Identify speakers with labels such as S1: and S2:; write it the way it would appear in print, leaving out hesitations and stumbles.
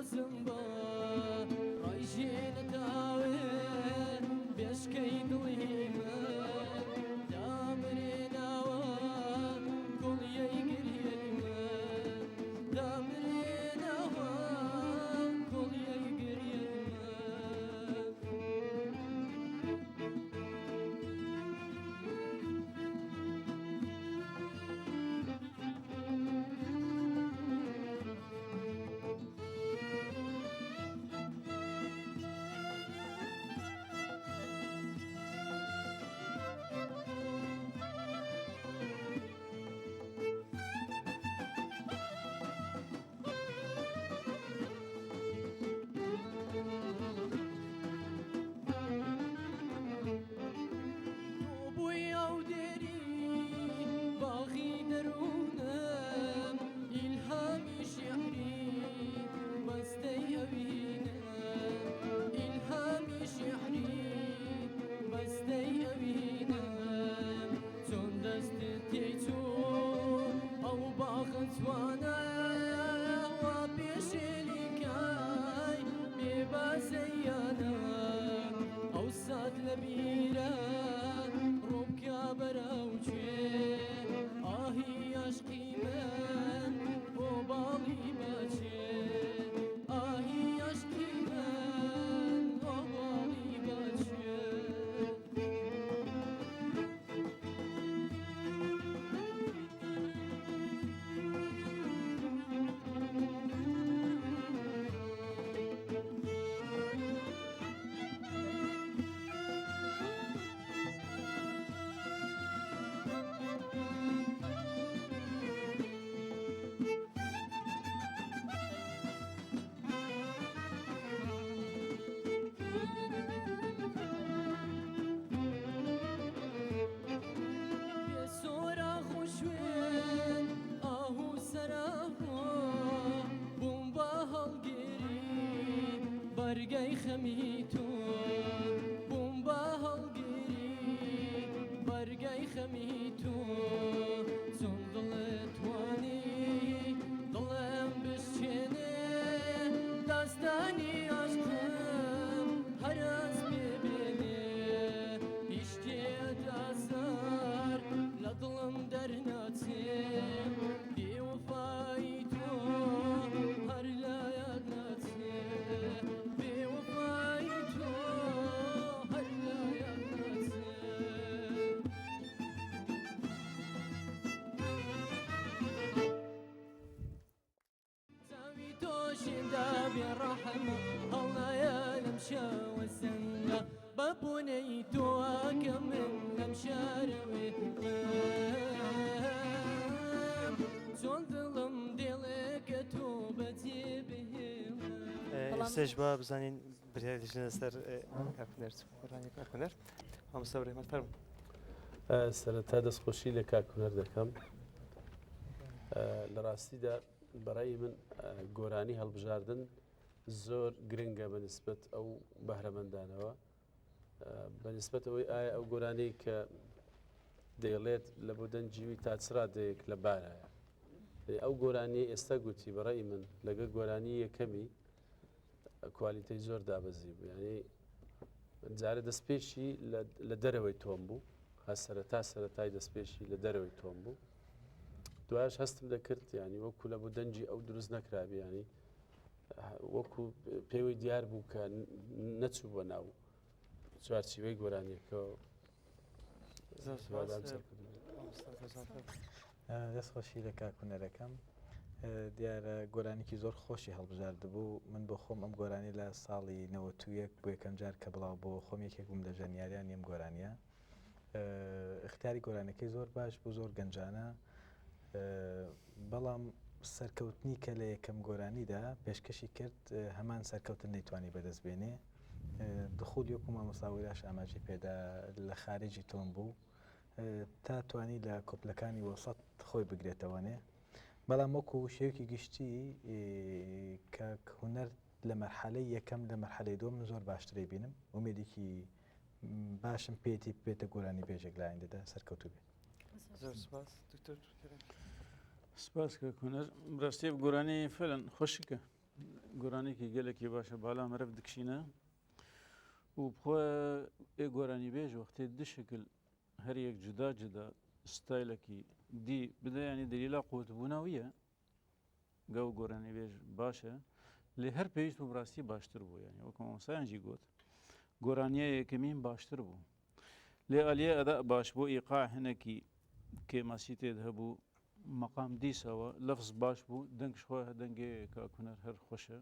S1: دۆزم بە ڕایژێنەتاوێ بێشکەی دڵی من دامرێناوە گوڵیەی گریەی من دامرێناوە گوڵیەی گریەی توانە وا پێشێلیکای بێبازەیانە ئەو سات لە بیرە ڕووبکە بەراوچێ ئاهی عاشقی من بۆ باڵی بەچێ ئاهی عاشقی من بۆ باڵی بەچێ بەرگەی خەمی تۆ بووم بە هەڵگیری بەرگەی خەمی تۆ چۆن دڵت توانی دڵم بشکێنێ داستانی عاشقم هەرەس پێبێنێ هیچ شتێت ئازار لە دڵم دەرناچێ بێوەفایی تۆ هەر لە یاد ناچێ بێڕەحەمە هەڵنایە لەم شەوە سەنگە بەبوونەی تۆکە من لەم شارەوێ چۆن دڵم دێڵێکە تۆ بەجێ بهێڵە
S2: سێژ بە بزانین بریاریژنە لەسەر کاکونەر ڕانی کاکونەر مامۆستا بڕێمەت فەرموو.
S3: سەرەتا دەستخۆشی لە کاکونەر دەکەم. لە ڕاستیدا بەڕای من گۆرانی هەڵبژاردن زۆر گرنگە بەنسبەت ئەو بەهرەمەندانەوە بەنسبەت ئەوەی ئایا ئەو گۆرانەی کە دەیڵێت لە بۆ دەنجیوی تا چرادەیەک لە بارایە ئەو گۆرانی ئێستا گوتی بەڕای من لەگە گۆرانی یەکەمی کوالیتەی زۆر دابەزی بوو ینی جارە دەستپێشی لە دەرەوەی تۆم بوو سەرەتای دەستپێشی لە دەرەوەی تۆم بوو دوایش هەستم دەکرد ینی وەکو لە بۆ دەنجی ئەو دروست نەکرابی ینی وەکو پێوەی دیار بوو کە نەچوو بۆ ناو چوارچیوەی گۆرانیەکەەوە
S4: دەستخۆشی لە کاکونەرەکەم دیارە گۆرانێکی زۆر خۆشی هەڵبژارد بوو من بۆ خۆم ئەم گۆرانی لە ساڵی 91 بۆ یەکەم جار کە بڵاو بۆ خۆم یەکێک بووم لە ژەنیاریان ئەم گۆرانیە اختیاری گۆرانەکەی زۆر باش بوو زۆر گەنجانە بەڵام سەرکەوتنی کە لە یەکەم گۆرانیدا پێشکەشی کرد هەمان سەرکەوتن نەیتوانی بەدەستبێنێ دخول یەکو مامۆستاوەیراش ئاماژەی پێدا لە خارجی تۆم بوو تا توانی لە کۆپلەکانی وەسەد خۆی بگرێتەوەنێ بەڵام وەکو شێوکی گشتی کە هونەر لە مەرحەلەی یەکەم لە مەرحەلەی دووەم من زۆر باشترەی بینم ومێدێکی باشم پێێتی بێتە گۆرانی بێژێک لە ئایندەدا سەرکەوتو بێت.
S5: سپاس کە کۆنەر ڕاستی گۆرانی فعلەن خۆشیکە گۆرانێکی گەلێکی باشە بالا مرەف دکشینە و بخۆ ئێ گۆرانی بێژ وەختێ دشکل هەر یەک جدا جدا ستایلێکی دی بدەیانی دلیلا قوتبوونەویە گەو گۆرانی بێژ باشە لێ هەر پێویست بوو ڕاستی باشتر بوو یعنی وەکو مامۆستایانجی گوت گۆرانیە یەکەمین باشتر بوو لێ ئەلیە ئەدا باش بۆ ئیقاع هەنێکی کێماسی تێد هەبوو مەقام دیسەوە لەفز باش بوو دەنگش خۆ دەنگێ کاکوونەر هەر خۆشە